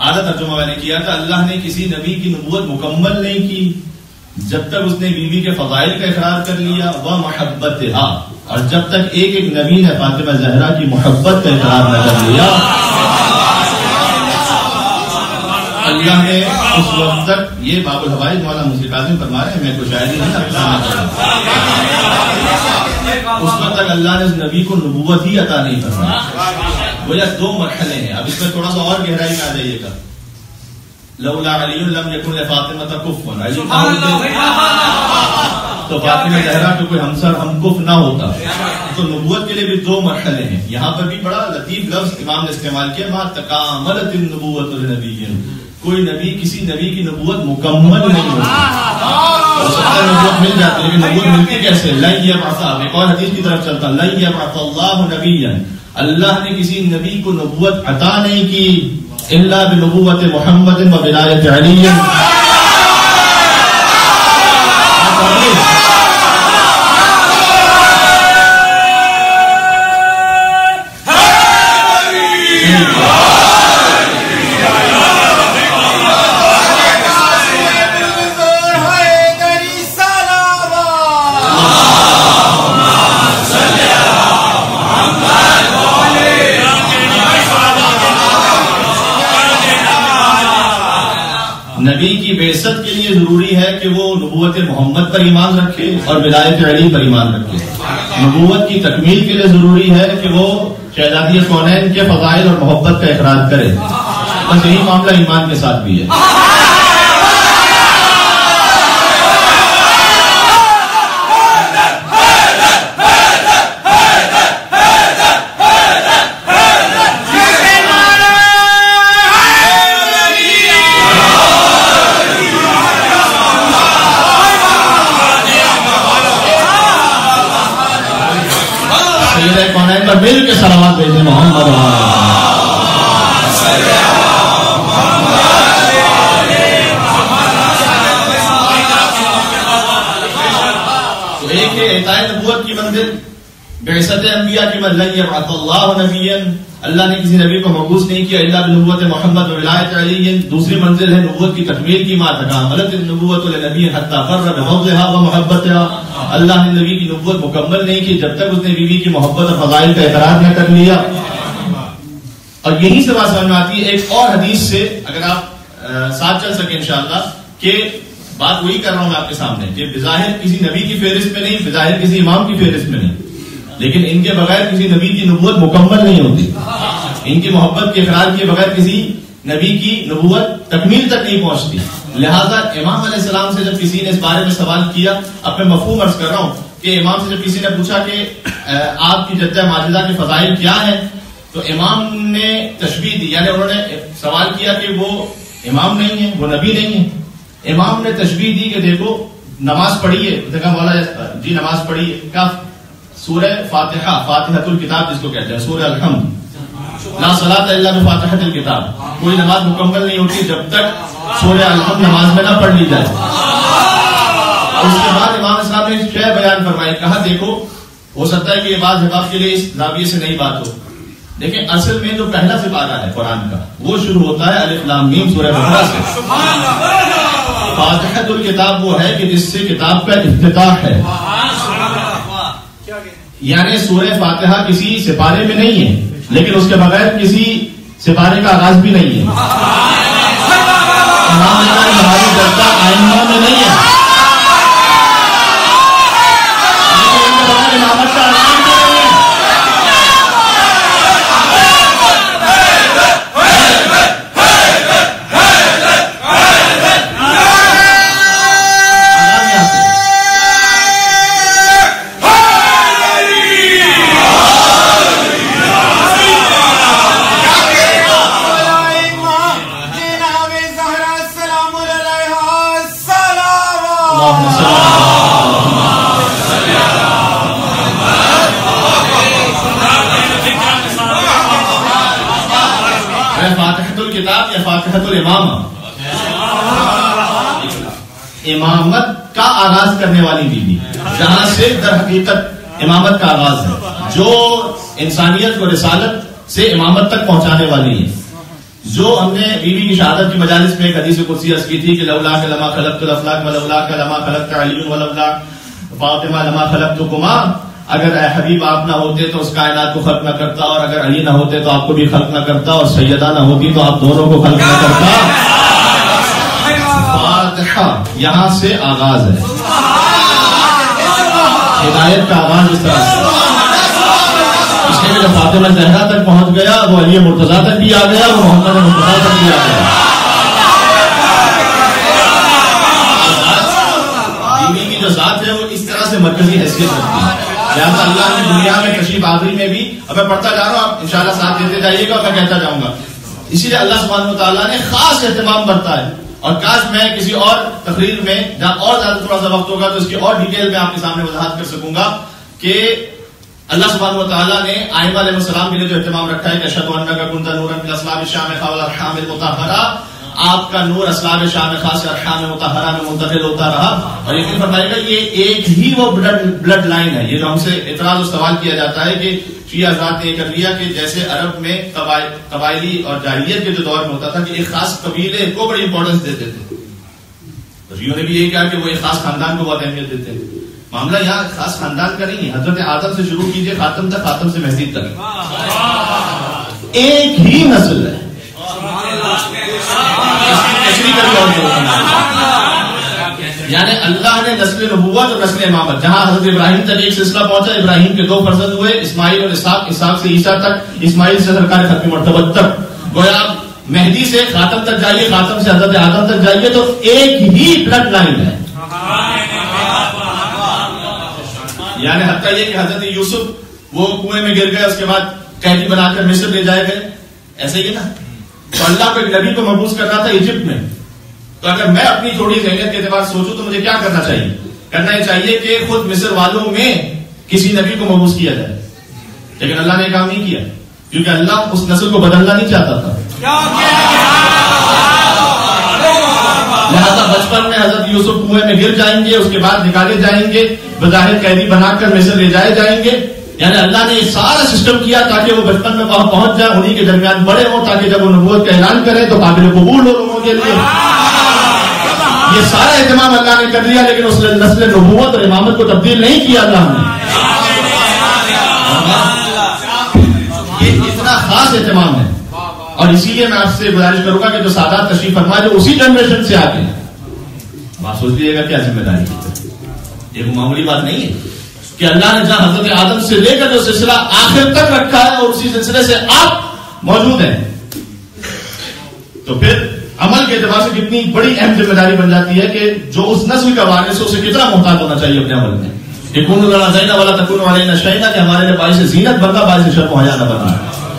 آدھا ترجمہ میں نے کیا تھا، اللہ نے کسی نبی کی نبوت مکمل نہیں کی جب تک اس نے بیوی کے فضائل کا اقرار کر لیا، وہ محبتہا، اور جب تک ایک ایک نبی نے فاطمہ زہرا کی محبت کا اقرار نہ کر لیا، اللہ نے اس وقت تک، یہ باب الحوائج مولانا مفتی قاسم فرما رہے ہیں، میں کوئی شاعری نہیں اس وقت تک اللہ نے اس نبی کو نبوت ہی عطا نہیں فرمائی۔ وہ دو مرحلے ہیں، اب اس میں تھوڑا سا اور گہرائی میں آ جائیے گا۔ لولا علی لم یکن لفاطمہ کفوا، علی تو فاطمہ زہرا کو کوئی ہمسر ہم کف نہ ہوتا۔ تو نبوت کے لیے بھی دو مرحلے ہیں۔ یہاں پر بھی بڑا لطیف لفظ امام نے استعمال کیا، ما تکاملت النبوۃ لنبی، کوئی نبی کسی نبی کی نبوت مکمل نہیں ہوتی، نبوت مل جاتی لیکن نبوت ملتی کیسے؟ لن یبعث، ایک اور حدیث کی طرف چلتا، لن یبعث اللہ نبیا، اللہ نے کسی نبی کو نبوت عطا نہیں کی الا بنبوت محمد و ولایت علی۔ نبی کی بعثت کے لیے ضروری ہے کہ وہ نبوت محمد پر ایمان رکھے اور ولایت علی پر ایمان رکھے۔ نبوت کی تکمیل کے لیے ضروری ہے کہ وہ شہزادی کونین کے فضائل اور محبت کا اقرار کرے۔ بس یہی معاملہ ایمان کے ساتھ بھی ہے۔ مل کے صلوات بھیجیں محمد۔ تو ایک ہے اعطائے نبوت کی منزل، بعثت انبیاء کی منزل، لن یبعث اللہ نبیا، اللہ نے کسی نبی کو مبعوث نہیں کیا الا بنبوت محمد و ولایت علی۔ دوسری منزل ہے نبوت کی تکمیل کی، ما تکاملت النبوۃ لنبی حتی قر بحفظھا و محبتھا، اللہ نے نبی کی نبوت مکمل نہیں کی جب تک اس نے بیوی کی محبت اور فضائل کا اقرار نہ کر لیا۔ اور یہی سے بات سمجھ میں آتی ہے ایک اور حدیث سے، اگر آپ ساتھ چل سکیں انشاءاللہ، کہ بات وہی کر رہا ہوں میں آپ کے سامنے کہ بظاہر کسی نبی کی فہرست میں نہیں، بظاہر کسی امام کی فہرست میں نہیں، لیکن ان کے بغیر کسی نبی کی نبوت مکمل نہیں ہوتی، ان کی محبت کے اقرار کے بغیر کسی نبی کی نبوت تکمیل تک نہیں پہنچتی۔ لہذا امام علیہ السلام سے جب کسی نے اس بارے میں سوال کیا، اب میں مفہوم عرض کر رہا ہوں کہ امام سے جب کسی نے پوچھا کہ آپ کی جدہ ماجدہ کے فضائل کیا ہیں، تو امام نے تشبیہ دی، یعنی انہوں نے سوال کیا کہ وہ امام نہیں ہے، وہ نبی نہیں ہے۔ امام نے تشبیہ دی کہ دیکھو نماز پڑھی ہے، دیکھا مولا جی نماز پڑھی ہے، کیا سورہ فاتحہ، فاتحۃ الکتاب جس کو کہتے ہیں، سورہ الحمد، لا صلاۃ الا بفاتحۃ الکتاب، کوئی نماز مکمل نہیں ہوتی جب تک سورہ الحمد نماز میں نہ پڑھ لی جائے۔ اس کے بعد امام صاحب نے شے بیان فرمائی، کہا دیکھو ہو سکتا ہے کہ یہ بات جواب کے لیے اس زاویے سے نہیں بات ہو، لیکن اصل میں جو پہلا سپارہ ہے قرآن کا وہ شروع ہوتا ہے الف لام میم سورہ بقرہ سے۔ فاتحۃ الکتاب وہ ہے کہ جس سے کتاب کا افتتاح ہے، یعنی سورہ فاتحہ کسی سپارے میں نہیں ہے لیکن اس کے بغیر کسی سپارے کا آغاز بھی نہیں ہے۔ امام نے کہا ہماری جدہ آئمہ میں نہیں ہے، لیکن ان کے بغیر امامت کا آغاز بھی نہیں ہے۔ فاتحۃ الامامہ، امامت کا آغاز کرنے والی بیوی، جہاں سے در حقیقت امامت کا آغاز ہے، جو انسانیت کو رسالت سے امامت تک پہنچانے والی ہے۔ جو ہم نے بیوی کی شہادت کی مجالس میں ایک حدیث قدسی عرض کی تھی کہ لولاک لما خلقت الافلاک ولولاک لما خلقت علی ولولاک فاطمہ لما خلقتکما، اگر اے حبیب آپ نہ ہوتے تو اس کائنات کو خلق نہ کرتا، اور اگر علی نہ ہوتے تو آپ کو بھی خلق نہ کرتا، اور سیدہ نہ ہوتی تو آپ دونوں کو خلق نہ کرتا. فاتحہ یہاں سے آغاز ہے، ہدایت کا آغاز اس طرح سے. اس لیے جب فاطمہ زہرا تک پہنچ گیا وہ علی مرتضیٰ تک بھی آ گیا، وہ محمد مصطفیٰ تک بھی آ گیا. بیوی کی جو ذات ہے وہ اس طرح سے مرکزی حیثیت رکھتی ہے. لہٰذا اللہ نے دنیا میں تشریف آوری میں بھی، اب میں پڑھتا جا رہا ہوں، آپ انشاءاللہ ساتھ دیتے جائیے گا اور میں کہتا جاؤں گا. اسی لیے اللہ سبحانہ و تعالیٰ نے خاص اہتمام برتا ہے. اور کاش میں کسی اور تقریر میں جہاں اور زیادہ تھوڑا سا وقت ہوگا تو اس کی اور ڈیٹیل میں آپ کے سامنے وضاحت کر سکوں گا کہ اللہ سبحانہ و تعالیٰ نے آئمہ علیہ السلام کے لیے جو اہتمام رکھا ہے کہ اشہد انک کنت نورا فی الاصلاب الشامخہ والارحام المطہرہ، آپ کا نور اسلاب شامخہ سے ارحام مطہرہ میں منتقل ہوتا رہا. اور یقین فرمائیے گا یہ ایک ہی وہ بلڈ لائن ہے. یہ جو ہم سے اعتراض و سوال کیا جاتا ہے کہ شیعہ حضرات نے یہ کر لیا کہ جیسے عرب میں قبائلی اور جاہلیت کے جو دور میں ہوتا تھا کہ ایک خاص قبیلے کو بڑی امپورٹنس دیتے تھے، شیعوں نے بھی یہ کہا کہ وہ ایک خاص خاندان کو بہت اہمیت دیتے ہیں. معاملہ یہاں خاص خاندان کا نہیں ہے. حضرت آدم سے شروع کیجئے خاتم تک، خاتم سے مہدی تک ایک ہی نسل ہے. یعنی اللہ نے نسل نبوت اور نسل امامت، جہاں حضرت ابراہیم تک ایک سلسلہ پہنچا، ابراہیم کے 2 فرزند ہوئے، اسماعیل اور اسحاق، اسحاق سے عیسیٰ تک، اسماعیل سے سرکار ختم مرتبہ تک. گویا مہدی سے خاتم تک جائیے، خاتم سے حضرت آدم تک جائیے تو ایک ہی بلڈ لائن ہے. یعنی حتیٰ یہ کہ حضرت یوسف وہ کنویں میں گر گئے، اس کے بعد قیدی بنا کر مصر لے جائے گئے، ایسے ہی نا. تو اللہ کو ایک نبی کو مبعوث کرنا تھا ایجپٹ میں. تو اگر میں اپنی تھوڑی ذہنیت کے اعتبار سے سوچوں تو مجھے کیا کرنا چاہیے؟ کرنا یہ چاہیے کہ خود مصر والوں میں کسی نبی کو مبعوث کیا جائے. لیکن اللہ نے کام نہیں کیا کیونکہ اللہ اس نسل کو بدلنا نہیں چاہتا تھا. لہذا بچپن میں حضرت یوسف کنویں میں گر جائیں گے، اس کے بعد نکالے جائیں گے، بظاہر قیدی بنا کر مصر لے جائے جائیں گے. یعنی اللہ نے یہ سارا سسٹم کیا تاکہ وہ بچپن میں وہاں پہنچ جائیں، انہی کے درمیان بڑے ہوں، تاکہ جب وہ نبوت کا اعلان کریں تو قابل قبول ہو لوگوں کے لیے. یہ سارا اہتمام اللہ نے کر لیا، لیکن اس نسل نبوت اور امامت کو تبدیل نہیں کیا اللہ نے. یہ اتنا خاص اہتمام ہے. اور اسی لیے میں آپ سے گزارش کروں گا کہ جو سادات تشریف فرما جو اسی جنریشن سے آتے ہیں، آپ سوچ لیجیے گا کیا ذمہ داری ہے. یہ کوئی معمولی بات نہیں ہے کہ اللہ نے جہاں حضرت آدم سے لے کر جو سلسلہ آخر تک رکھا ہے اور اسی سلسلے سے آپ موجود ہیں، تو پھر عمل کے اعتبار سے کتنی بڑی اہم ذمہ داری بن جاتی ہے کہ جو اس نسل کا وارث ہے اسے کتنا محتاط ہونا چاہیے اپنے عمل میں. کہ کون لنا زینا والا تکون علینا شیئا، کہ ہمارے لیے باعث زینت بننا، باعث شرم و حیا نہ بننا.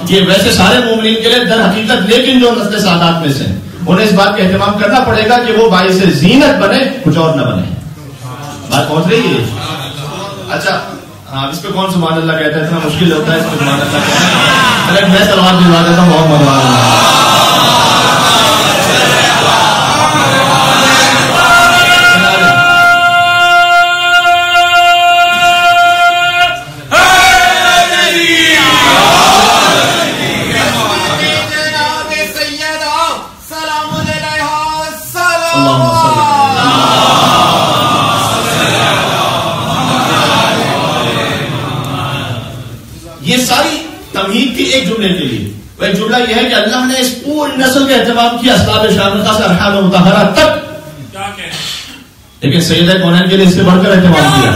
یہ ویسے سارے مومنین کے لیے در حقیقت، لیکن جو نسل سادات میں سے انہیں اس بات کا اہتمام کرنا پڑے گا کہ وہ باعث زینت بنے، کچھ اور نہ بنے. بات پہنچ رہی ہے؟ اچھا ہاں، اس پہ کون سبحان اللہ کہتا ہے؟ اتنا مشکل ہوتا ہے اس پہ سبحان اللہ کہنا. ارے میں سلوات بھجوا دیتا ہوں، بہت مزہ آ رہا ہے. یہ ساری تمہید تھی ایک جملے کے لیے. وہ ایک جملہ یہ ہے کہ اللہ نے اس پوری نسل کا اہتمام کیا اسلاب شامخہ سے ارحام مطہرہ تک، لیکن سیدہ کونین کے لیے اس سے بڑھ کر اہتمام کیا.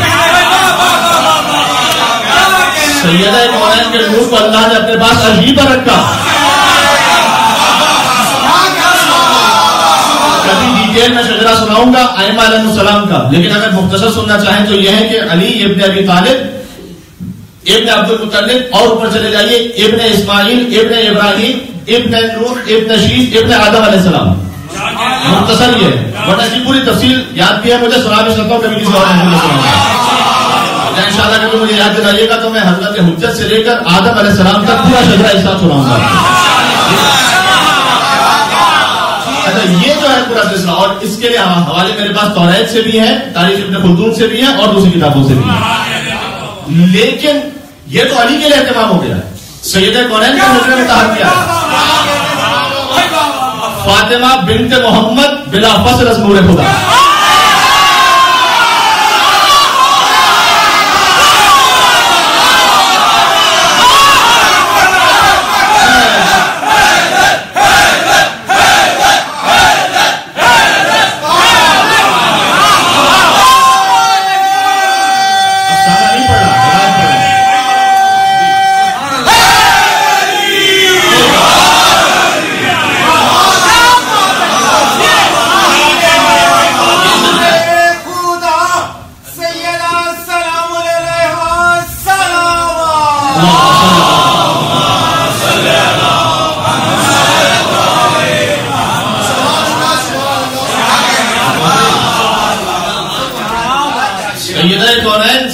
سیدہ کونین کے نور کو اللہ نے اپنے پاس عجیب پر رکھا. کبھی ڈیٹیل میں شجرہ سناؤں گا ائمہ علیہ السلام کا، لیکن اگر مختصر سننا چاہیں تو یہ ہے کہ علی ابن ابی طالب، ابن عبد المطلب، اور اوپر چلے جائیے ابن اسماعیل، ابن ابراہیم، ابن نوح، ابن شیث، ابن آدم علیہ السلام. مختصر یہ ہے، ورنہ اس کی پوری تفصیل یاد بھی ہے مجھے، سنا بھی سکتا ہوں، کبھی کسی اور نے انشاءاللہ کبھی مجھے یاد دلائیے گا تو میں حضرت حجت سے لے کر آدم علیہ السلام تک پورا شجرہ ایک ساتھ سناؤں گا. اچھا یہ جو ہے پورا سلسلہ، اور اس کے لیے حوالے میرے پاس توریت سے بھی ہیں، تاریخ ابن خلدون سے بھی ہیں، اور دوسری کتابوں سے بھی ہیں. لیکن یہ تو علی کے لیے اہتمام ہو گیا، سیدہ کونین کا نظر میں طاہر کیا ہے. فاطمہ بنت محمد بلا فصل از نور خدا.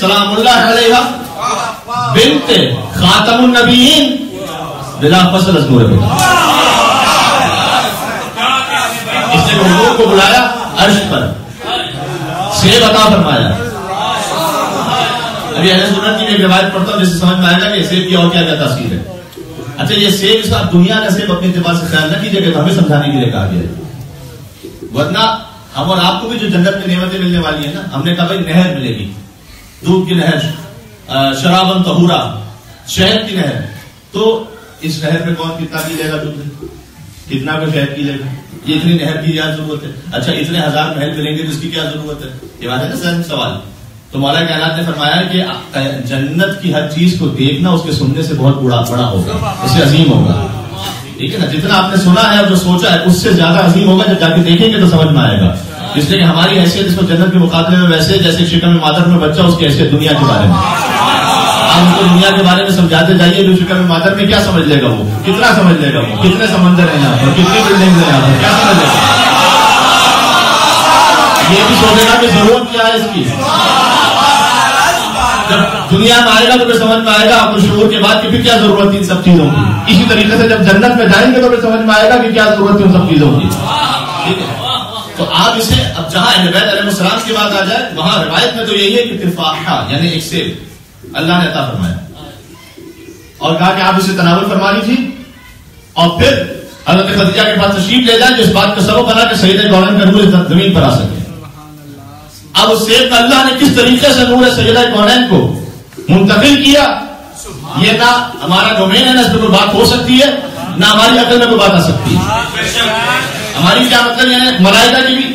سلام اللہ علیہ بنت خاتم النبیین بلا فصل از نور خدا. اس نے حضور کو بلایا عرش پر، سیب عطا فرمایا. ابھی اہل سنت کی ایک روایت پڑھتا ہوں جس سے سمجھ میں آئے گا کہ سیب کی اور کیا کیا تاثیر ہے. اچھا یہ سیب اس کا دنیا کا سیب اپنے اعتبار سے خیال نہ کیجیے گا، تو ہمیں سمجھانے کے لیے کہا گیا ہے. ورنہ ہم اور آپ کو بھی جو جنت میں نعمتیں ملنے والی ہیں نا، ہم نے کہا بھائی نہر ملے گی، دودھ کی نہر، شرابن طہورا، شہد کی نہر. تو اس نہر میں کون کتنا پی لے گا دودھ، کتنا کو شہد پی لے گا؟ یہ اتنی نہر کی کیا ضرورت ہے؟ اچھا اتنے ہزار محل ملیں گے تو اس کی کیا ضرورت ہے؟ یہ بات ہے نا سر سوال. تو مولا کائنات نے فرمایا کہ جنت کی ہر چیز کو دیکھنا اس کے سننے سے بہت بڑا ہوگا، اس سے عظیم ہوگا. ٹھیک ہے نا، جتنا آپ نے سنا ہے اور جو سوچا ہے اس سے زیادہ عظیم ہوگا. جب جا کے دیکھیں گے تو سمجھ میں آئے گا. اس لیے کہ ہماری حیثیت اس کو جنت کے مقابلے میں ویسے جیسے شکم مادر میں بچہ اس کی حیثیت دنیا کے بارے میں. آپ ان کو دنیا کے بارے میں سمجھاتے جائیے، جو شکم مادر میں کیا سمجھ لے گا وہ، کتنا سمجھ لے گا وہ، کتنے سمندر ہیں یہاں پر، کتنی بلڈنگ ہیں یہاں پر، کیا سمجھ لے گا؟ یہ بھی سوچے گا کہ ضرورت کیا ہے اس کی. جب دنیا میں آئے گا تو پھر سمجھ میں آئے گا آپ کو شعور کے بعد کہ پھر کیا ضرورت ہے ان سب چیزوں کی. اسی طریقے سے جب جنت میں جائیں گے تو پھر سمجھ میں آئے گا کہ کیا ضرورت ہے ان سب چیزوں کی. ٹھیک ہے، تو آپ اسے اب جہاں اہل بیت علیہ السلام کی بات آ جائے وہاں روایت میں تو یہی ہے کہ تفاحہ یعنی ایک سیب اللہ نے عطا فرمایا اور کہا کہ آپ اسے تناول فرما لیجیے اور پھر حضرت خدیجہ کے پاس تشریف لے جائیں جو اس بات کا سبب بنا کہ سید کونین کا نور زمین پر آ سکے. اب اس سیب میں اللہ نے کس طریقے سے نور سیدہ کونین کو منتقل کیا، یہ نہ ہمارا ڈومین ہے، نہ اس پہ کوئی بات ہو سکتی ہے، نہ ہماری عقل میں کوئی بات آ سکتی ہے. ہماری کیا مطلب یہ ہے ملائکہ کی بھی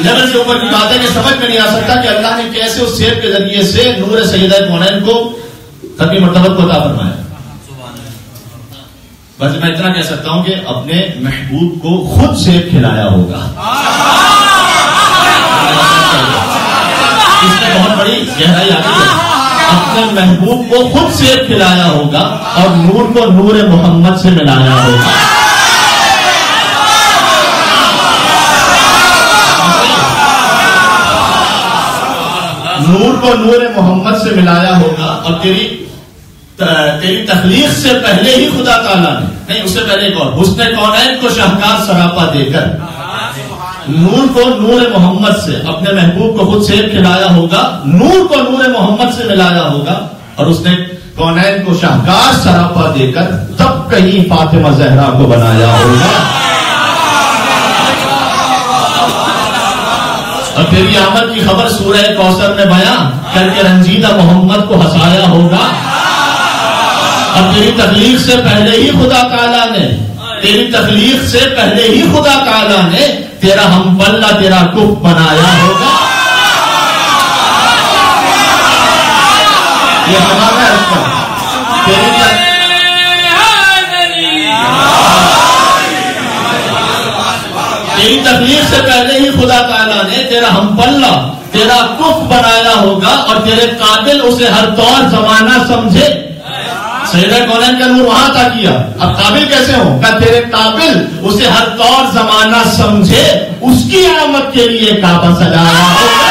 لیول سے اوپر کی بات ہے کہ سمجھ میں نہیں آ سکتا کہ اللہ نے کیسے اس سیب کے ذریعے سے نور سیدہ کونین کو ختم مرتبت کو عطا فرمایا. بس میں اتنا کہہ سکتا ہوں کہ اپنے محبوب کو خود سیب کھلایا ہوگا. اس میں بہت بڑی گہرائی آتی ہے. اپنے محبوب کو خود سیب کھلایا ہوگا اور نور کو نور محمد سے ملایا ہوگا. نور کو نور محمد سے ملایا ہوگا اور تیری تخلیق سے پہلے ہی خدا تعالیٰ نے، نہیں اس سے پہلے ایک اور، حسن کونین کو شاہکار سراپا دے کر نور کو نور محمد سے اپنے محبوب کو خود سیب کھلایا ہوگا، نور کو نور محمد سے ملایا ہوگا اور اس نے کونین کو شاہکار سراپا دے کر تب کہیں فاطمہ زہرا کو بنایا ہوگا. اور تیری آمد کی خبر سورہ کوثر میں بیان کر کے رنجیدہ محمد کو ہنسایا ہوگا. اور تیری تخلیق سے پہلے ہی خدا تعالیٰ نے، تیری تخلیق سے پہلے ہی خدا تعالیٰ نے تیرا ہم پلہ تیرا کف بنایا ہوگا. یہ ہمارا تیری تخلیق سے پہلے ہی خدا تعالیٰ نے تیرا ہم پلہ تیرا کف بنایا ہوگا اور تیرے قابل اسے ہر طور زمانہ سمجھے. سیدہ کونین کا نور وہاں تھا کیا، اب قابل کیسے ہو؟ کہ تیرے قابل اسے ہر طور زمانہ سمجھے، اس کی آمد کے لیے کعبہ سجایا ہوگا.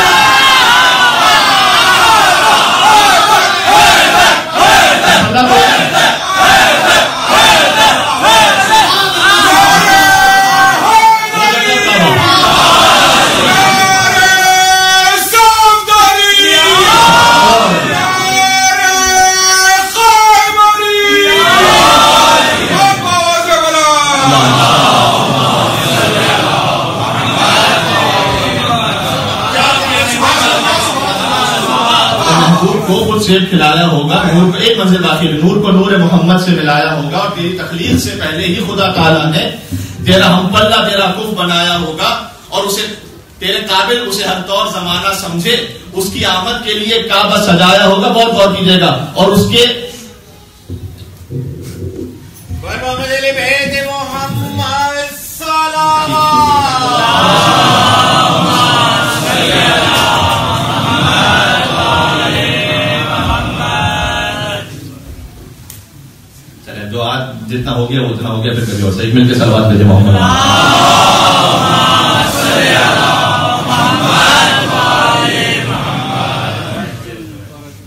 کو خود سیب کھلایا ہوگا، نور کو ایک منزل باقی ہے، نور کو نور محمد سے ملایا ہوگا، اور تیری تخلیق سے پہلے ہی خدا تعالیٰ نے تیرا ہم پلہ تیرا کف بنایا ہوگا، اور اسے تیرے قابل اسے ہر طور زمانہ سمجھے، اس کی آمد کے لیے کعبہ سجایا ہوگا. بہت غور کیجیے گا. اور اس کے چلے جو آج جتنا ہو گیا وہ اتنا ہو گیا، پھر کبھی اور صحیح مل کے صلوات بھیجے محمد.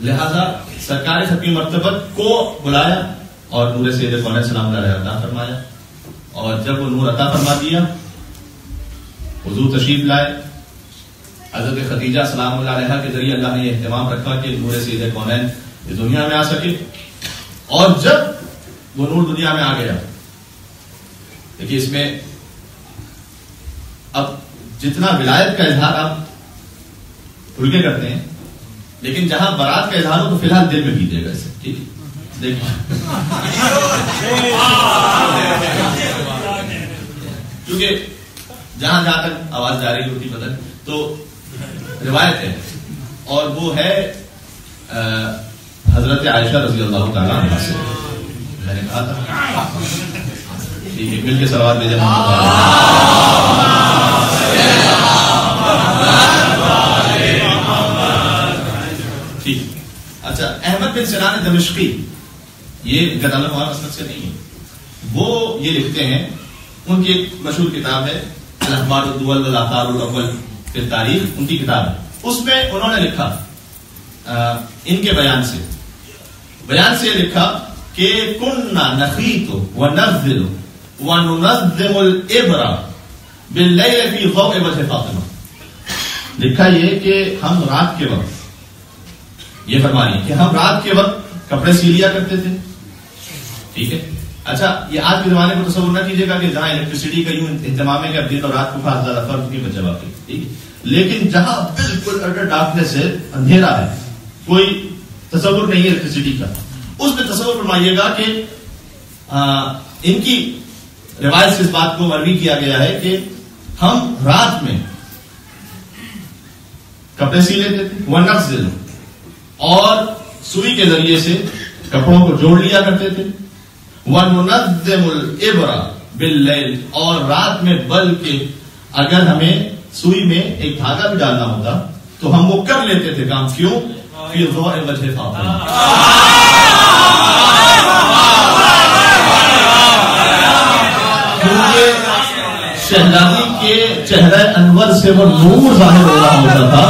لہذا سرکار ختمی مرتبت کو بلایا اور نور سید کونین سلام علیہ عطا فرمایا، اور جب وہ نور عطا فرما دیا حضور تشریف لائے. حضرت خدیجہ سلام اللہ علیہ کے ذریعے اللہ نے یہ اہتمام رکھا کہ نور سید کونین اس دنیا میں آ سکے. اور جب وہ نور دنیا میں آ گیا، دیکھیے اس میں اب جتنا ولایت کا اظہار آپ کھل کے کرتے ہیں، لیکن جہاں برات کا اظہار ہو تو فی الحال دل میں کیجیے گا اسے. ٹھیک ہے، دیکھیں کیونکہ جہاں جہاں تک آواز جا رہی ہوتی بدل تو روایت ہے، اور وہ ہے حضرت عائشہ رضی اللہ تعالیٰ عنہ سے. میں نے کہا تھا ٹھیک ہے، مل کے صلوات بھیجے. ٹھیک. اچھا، احمد بن سنان دمشقی، یہ گدالہ مولانا مسلک سے نہیں ہے، وہ یہ لکھتے ہیں، ان کی ایک مشہور کتاب ہے الاخبار الدول والاثار الاول فی التاریخ، ان کی کتاب ہے. اس میں انہوں نے لکھا ان کے بیان سے لکھا کہ کننا نخیط ونزل وننظم الابر باللیل فی ضوء وجه فاطمہ. لکھا یہ کہ ہم رات کے وقت، یہ فرما رہی ہے کہ ہم رات کے وقت کپڑے سی لیا کرتے تھے. ٹھیک ہے. اچھا، یہ آج کے زمانے کو تصور نہ کیجیے گا کہ جہاں الیکٹریسٹی کا یوں انتظام ہے کہ اب دن اور رات کو خاص زیادہ فرق نہیں بچا باقی. ٹھیک ہے، لیکن جہاں بالکل اٹر ڈارکنیس ہے، اندھیرا ہے، کوئی تصور نہیں ہے الیکٹریسٹی کا، اس میں تصور فرمائیے گا کہ ان کی روایت سے اس بات کو مروی کیا گیا ہے کہ ہم رات میں کپڑے سی لیتے تھے، ونغسل، اور سوئی کے ذریعے سے کپڑوں کو جوڑ لیا کرتے تھے، وَنُنَظِّمُ الْإِبْرَ بِاللَّيْلِ، اور رات میں بلکہ اگر ہمیں سوئی میں ایک دھاگا بھی ڈالنا ہوتا تو ہم وہ کر لیتے تھے کام. کیوں؟ فِي ضوء وجه فاطمہ، کیونکہ شہزادی کے چہرہ انور سے وہ نور ظاہر ہو رہا ہوتا تھا.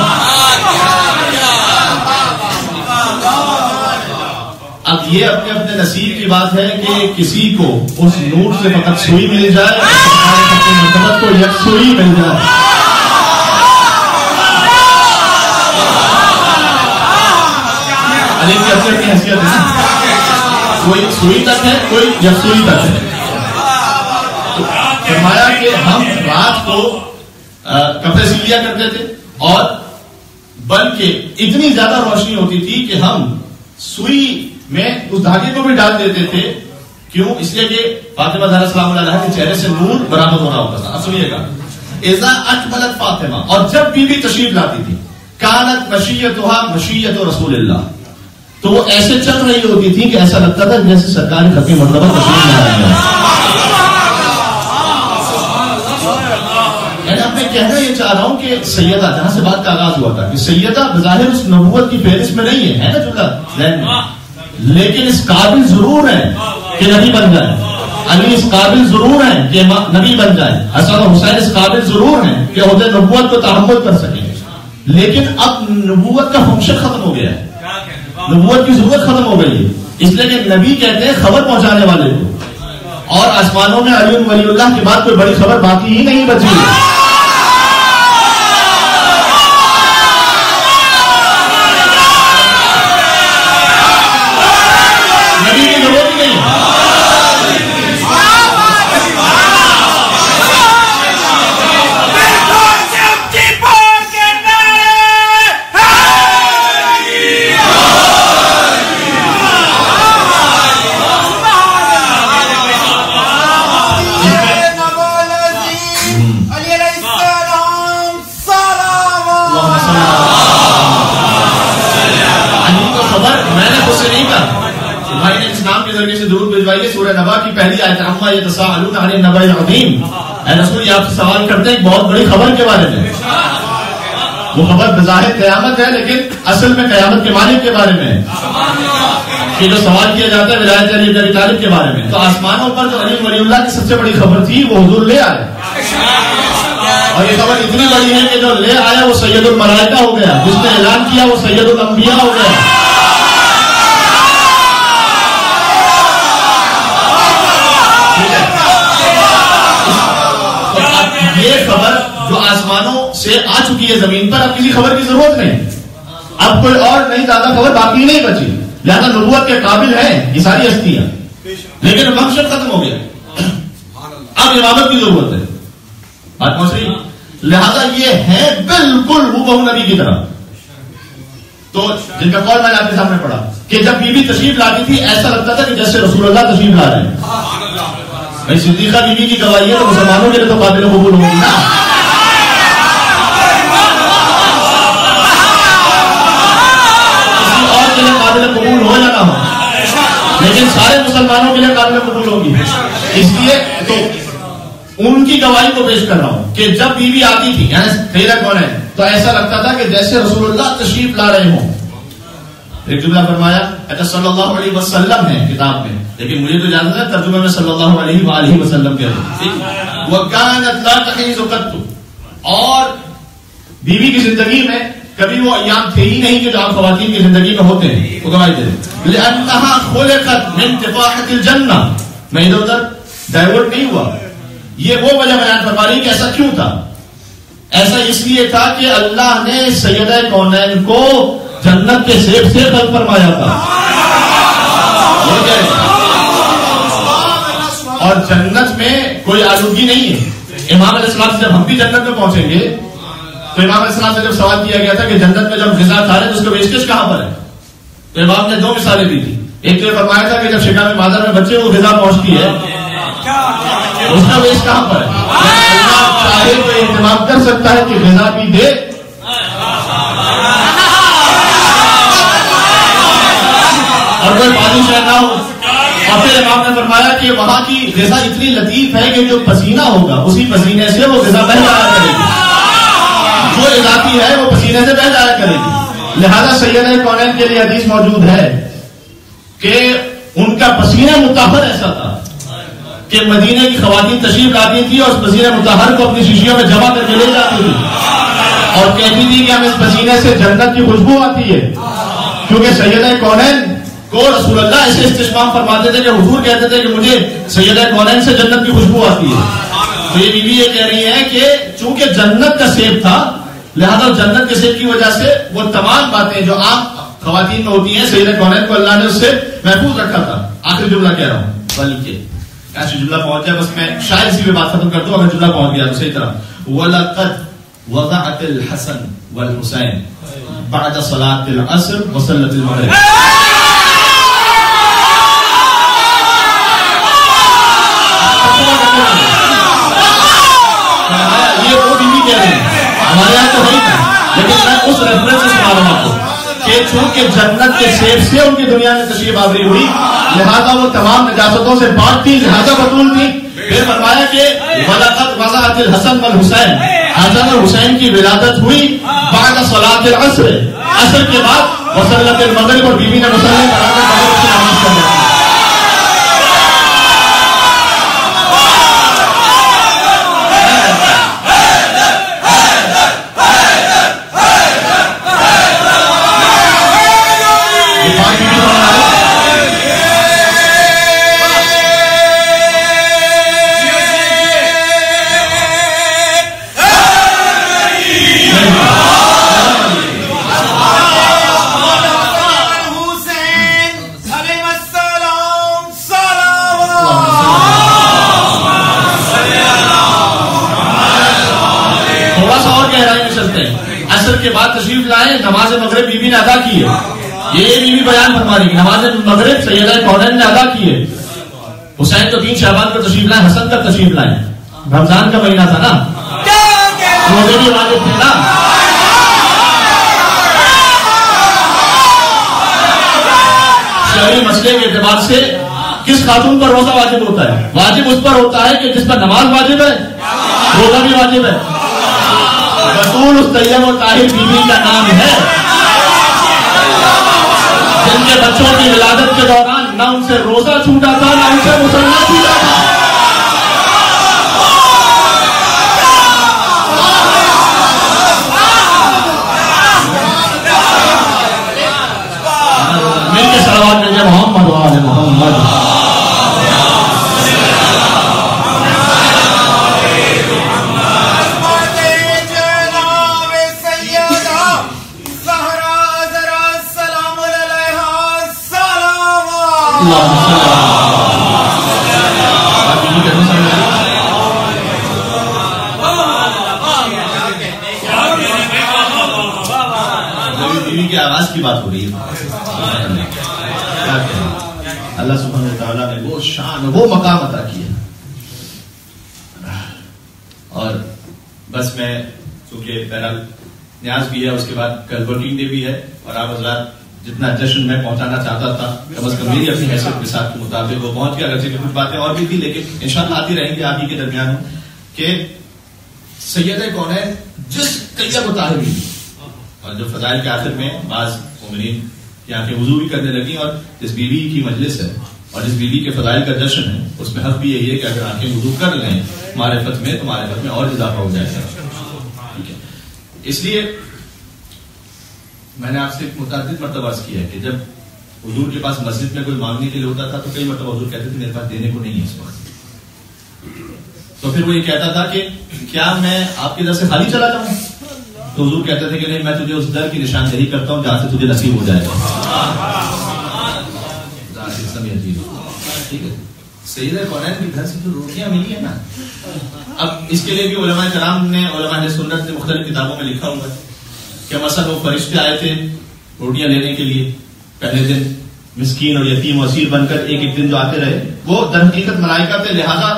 اب یہ اپنے اپنے نصیب کی بات ہے کہ کسی کو اس نور سے فقط سوئی مل جائے، مرتبت کو یک سوئی مل جائے. علی کی اپنی اپنی حیثیت ہے، کوئی سوئی تک ہے، کوئی یک سوئی تک ہے. فرمایا کہ ہم رات کو کپڑے سی لیا کرتے تھے، اور بلکہ اتنی زیادہ روشنی ہوتی تھی کہ ہم سوئی میں اس دھاگے کو بھی ڈال دیتے تھے. کیوں؟ اس لیے کہ فاطمہ زہرا سلام اللہ علیہا کے چہرے سے نور برآمد ہو رہا ہوتا تھا. اب سنیے گا، اذا اقبلت فاطمہ، اور جب بی بی تشریف لاتی تھی، کانت مشیتها مشیت رسول اللہ، تو وہ ایسے چل رہی ہوتی تھی کہ ایسا لگتا تھا جیسے سرکار ختمی مرتبہ تشریف لا رہی ہے. میں کہنا یہ چاہ رہا ہوں کہ سیدہ، جہاں سے بات کا آغاز ہوا تھا کہ سیدہ بظاہر اس نبوت کی فہرست میں نہیں ہے نا جملہ ذہن میں، لیکن اس قابل ضرور ہے کہ نبی بن جائے. علی اس قابل ضرور ہے کہ نبی بن جائے. حسن اور حسین اس قابل ضرور ہیں کہ عہدے نبوت کو تحمل کر سکیں. لیکن اب نبوت کا فنکشن ختم ہو گیا ہے، نبوت کی ضرورت ختم ہو گئی ہے. اس لیے کہ نبی کہتے ہیں خبر پہنچانے والے کو، اور آسمانوں میں علی ولی اللہ کے بعد کوئی بڑی خبر باقی ہی نہیں بچی ہے. کی پہلی آیت عما یتساءلون عن النبأ العظیم. اے رسول یہ آپ سے سوال کرتے ہیں ایک بہت بڑی خبر کے بارے میں. وہ خبر بظاہر قیامت ہے لیکن اصل میں قیامت کے مالک کے بارے میں ہے. کہ جو سوال کیا جاتا ہے ولایت علی بن ابی طالب کے بارے میں. تو آسمانوں پر جو علی ولی اللہ کی سب سے بڑی خبر تھی وہ حضور لے آئے. اور یہ خبر اتنی بڑی ہے کہ جو لے آیا وہ سید الملائکہ ہو گیا, جس نے اعلان کیا وہ سید الانبیاء ہو گیا. یہ خبر جو آسمانوں سے آ چکی ہے زمین پر, اب کسی خبر کی ضرورت نہیں. اب کوئی اور نئی زیادہ خبر باقی نہیں بچی. لہذا نبوت کے قابل ہیں یہ ساری ہستیاں, لیکن مقصد ختم ہو گیا. اب امامت کی ضرورت ہے. بات پہنچ رہی. لہذا یہ ہے بالکل ہو نبی کی طرح. تو جن کا قول میں نے آپ کے سامنے پڑھا کہ جب بی بی تشریف لاتی تھی ایسا لگتا تھا کہ جیسے رسول اللہ تشریف لا رہے ہیں. بھائی صدیقہ بی بی کی گواہی ہے تو مسلمانوں کے لیے تو قابل قبول ہوگی نا. کسی اور کے لیے قابل قبول ہو یا نہ ہو, لیکن سارے مسلمانوں کے لیے قابل قبول ہوگی. اس لیے تو ان کی گواہی کو پیش کر رہا ہوں کہ جب بی بی آتی تھی یعنی سیدہ کون ہے تو ایسا لگتا تھا کہ جیسے رسول اللہ تشریف لا رہے ہوں. ایک جملہ فرمایا صلی اللہ علیہ وسلم ہے کتاب میں, لیکن مجھے تو جانتا ہے ترجمے میں صلی اللہ علیہ وآلہ وسلم کے وَكَانَتْ لَا تَحِيزُ قَطُّ. اور بیوی کی زندگی میں کبھی وہ ایام تھے ہی نہیں کہ جو آپ خواتین کی زندگی میں ہوتے ہیں. وہ گواہی دے لِأَنَّهَا خُلِقَتْ مِنْ تِفَاحَةِ الْجَنَّةِ. میں ادھر ادھر ڈائیورٹ نہیں ہوا. یہ وہ وجہ بیان فرما رہی کہ ایسا کیوں تھا. ایسا اس لیے تھا کہ اللہ نے سیدہ کونین کو جنت کے سیب سے خلق فرمایا تھا. اور جنت میں کوئی آلودگی نہیں ہے. امام علیہ السلام سے جب ہم بھی جنت میں پہنچیں گے تو امام علیہ السلام سے جب سوال کیا گیا تھا کہ جنت میں جب غذا کھا رہے تو اس کا ویسٹیج کہاں پر ہے, تو امام نے دو مثالیں دی تھی. ایک تو یہ فرمایا تھا کہ جب شکار مادر میں بچے کو غذا پہنچتی ہے اس کا ویسٹ کہاں پر ہے. اللہ چاہے تو اہتمام کر سکتا ہے کہ غذا بھی دے, اور کوئی پانی شاید نہ ہو. اور پھر امام نے فرمایا کہ وہاں کی غذا اتنی لطیف ہے کہ جو پسینہ ہوگا اسی پسینے سے وہ غذا بہ جایا کرے گی. جو اضافی ہے وہ پسینے سے بہ جایا کرے گی. لہذا سیدہ کونین کے لیے حدیث موجود ہے کہ ان کا پسینہ مطہر ایسا تھا کہ مدینے کی خواتین تشریف لاتی تھی اور اس پسینہ مطہر کو اپنی شیشیوں میں جمع کر کے لے جاتی تھی اور کہتی تھی کہ ہم اس پسینے سے جنت کی خوشبو آتی ہے. کیونکہ سیدہ کونین کو رسول اللہ ایسے استشمام فرماتے تھے کہ حضور کہتے تھے کہ مجھے سیدہ کونین سے جنت کی خوشبو آتی ہے. تو یہ بیوی یہ کہہ رہی ہے کہ چونکہ جنت کا سیب تھا لہذا جنت کے سیب کی وجہ سے وہ تمام باتیں جو عام خواتین میں ہوتی ہیں سیدہ کونین کو اللہ نے اس سے محفوظ رکھا تھا. آخری جملہ کہہ رہا ہوں بلکہ ایسے جملہ پہنچ جائے بس میں شاید اسی پہ بات ختم کر دوں. اگر جملہ پہنچ گیا تو صحیح طرح وَلَقَدْ وَضَعَتِ الْحَسَنُ وَالْحُسَيْنُ بَعْدَ صَلَاةِ الْعَصْرِ وَصَلَّتِ الْمَغْرِبِ. یہ وہ بیوی کہہ رہے ہیں, ہمارے یہاں تو نہیں تھا لیکن میں اس ریفرنس سے سنا رہا ہوں کہ چونکہ جنت کے سیب سے ان کی دنیا میں تشریف آوری ہوئی لہذا وہ تمام نجاستوں سے پاک تھی, لہذا بطول تھی. پھر فرمایا کہ وَلَقَدْ وَضَعَتِ الْحَسَنُ وَالْحُسَيْنُ, حسن اور حسین کی ولادت ہوئی بعد صلاۃ العصر, عصر کے بعد وصلت المغرب, اور بیوی نے مسلم بنا کر مغرب کی نماز پڑھی. کے بعد تشریف لائے, نماز مغرب بیوی نے ادا کی ہے. یہ بیوی بیان فرما رہی ہے نماز مغرب سیدہ کونین نے ادا کی ہے. حسین تو 3 شعبان کو تشریف لائے, حسن کا تشریف لائے. رمضان کا مہینہ تھا نا, روزے بھی واجب تھے نا. شرعی مسئلے کے اعتبار سے کس خاتون پر روزہ واجب ہوتا ہے؟ واجب اس پر ہوتا ہے کہ جس پر نماز واجب ہے، روزہ بھی واجب ہے۔ رسول اس طیب و طاہر بیوی کا نام ہے جن کے بچوں کی ولادت کے دوران نہ ان سے روزہ چھوٹا تھا نہ ان سے مسلمان چھوٹا تھا۔ مل کے صلوات بھیجے محمد و آل محمد۔ بیوی کی آواز کی بات ہو رہی ہے۔ اللہ سبحانہ وتعالیٰ نے وہ شان وہ مقام عطا کیا، اور بس میں چونکہ بہرحال نیاز بھی ہے، اس کے بعد کل ورکنگ ڈے بھی ہے، اور آپ حضرات جتنا جشن میں پہنچانا چاہتا تھا کم از کم میری اپنی حیثیت کے ساتھ کے مطابق وہ پہنچ گیا، اگرچہ کچھ باتیں اور بھی تھی لیکن انشاءاللہ آتی رہیں گی آپ ہی کے درمیان کہ سیدہ کونین جس طیب و طاہر بیوی، اور جو فضائل کے آخر میں بعض مومنین کی آنکھیں وضو بھی کرنے لگی، اور جس بیوی کی مجلس ہے اور جس بیوی کے فضائل کا جشن ہے اس میں حق بھی یہی ہے کہ اگر آنکھیں وضو کر لیں معرفت میں تو معرفت میں اور اضافہ ہو جائے گا۔ ٹھیک ہے، اس لیے میں نے آپ سے متعدد مرتبہ عرض کیا ہے کہ جب حضور کے پاس مسجد میں کوئی مانگنے کے لیے ہوتا تھا تو کئی مرتبہ حضور کہتے تھے میرے پاس دینے کو نہیں ہے اس وقت، تو پھر وہ یہ کہتا تھا کہ کیا میں آپ کے در سے خالی چلا جاؤں؟ تو حضور کہتے تھے کہ نہیں، میں تجھے اس در کی نشاندہی کرتا ہوں جہاں سے تجھے نصیب ہو جائے گا۔ ٹھیک ہے، سیدہ کونین کے گھر سے جو روٹیاں ملی ہیں نا، اب اس کے لیے بھی علماء کرام نے، علماء اہل سنت نے مختلف کتابوں میں لکھا ہوا ہے کہ مثلا وہ فرشتے آئے تھے روٹیاں لینے کے لیے، پہلے دن مسکین اور یتیم و اسیر بن کر ایک ایک دن جو آتے رہے، وہ در حقیقت ملائکہ تھے۔ لہذا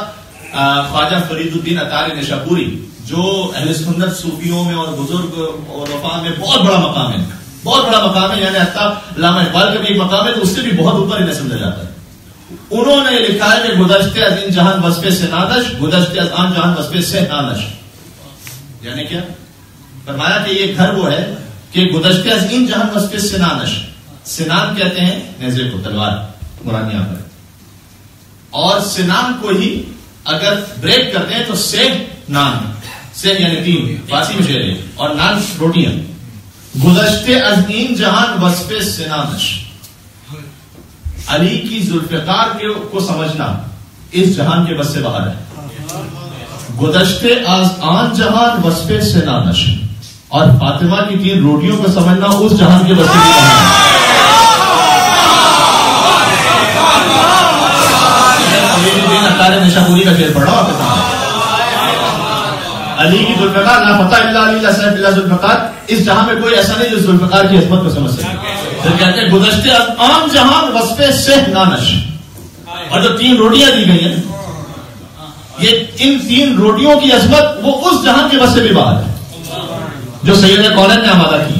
خواجہ فرید الدین عطار نشاپوری جو اہل سنت صوفیوں میں اور بزرگ اور وفا میں بہت بڑا مقام ہے، بہت بڑا مقام ہے، یعنی حتیٰ علامہ اقبال کا بھی ایک مقام ہے تو اس سے بھی بہت اوپر انہیں سمجھا جاتا ہے۔ انہوں نے لکھا ہے کہ گزشتے از این جہان وصف سنادش، گزشتے از آن جہان وصف سہنانش، یعنی کیا فرمایا کہ یہ گھر وہ ہے کہ گزشتے از این جہان وصف سنانش، سنان کہتے ہیں نیزے کو، تلوار مراد یہاں پر، اور سنان کو ہی اگر بریک کرتے ہیں تو سہ نان، سہ یعنی تین، فارسی میں شعر ہے، اور نان روٹیاں۔ گزشتے از این جہان وصف سنانش، علی کی ذوالفقار کو سمجھنا اس جہان کے بس سے باہر ہے۔ گزشتے از آن جہان وصف سنانش، اور فاطمہ کی 3 روٹیوں کو سمجھنا اس جہان کے بس سے باہر ہے۔ نشاپوری کا شعر پڑھا آپ علی کی ذوالفقار، لا فتح الا علی لا سیف الا ذوالفقار، اس جہاں میں کوئی ایسا نہیں جو ذوالفقار کی عظمت کو سمجھ سکے۔ پھر کہتے ہیں گزشتے عام جہان وصف سہ نانش، اور جو 3 روٹیاں دی گئی ہیں یہ ان 3 روٹیوں کی عظمت وہ اس جہان کے بس سے بھی باہر ہے جو سیدہ کونین نے آمادہ کی۔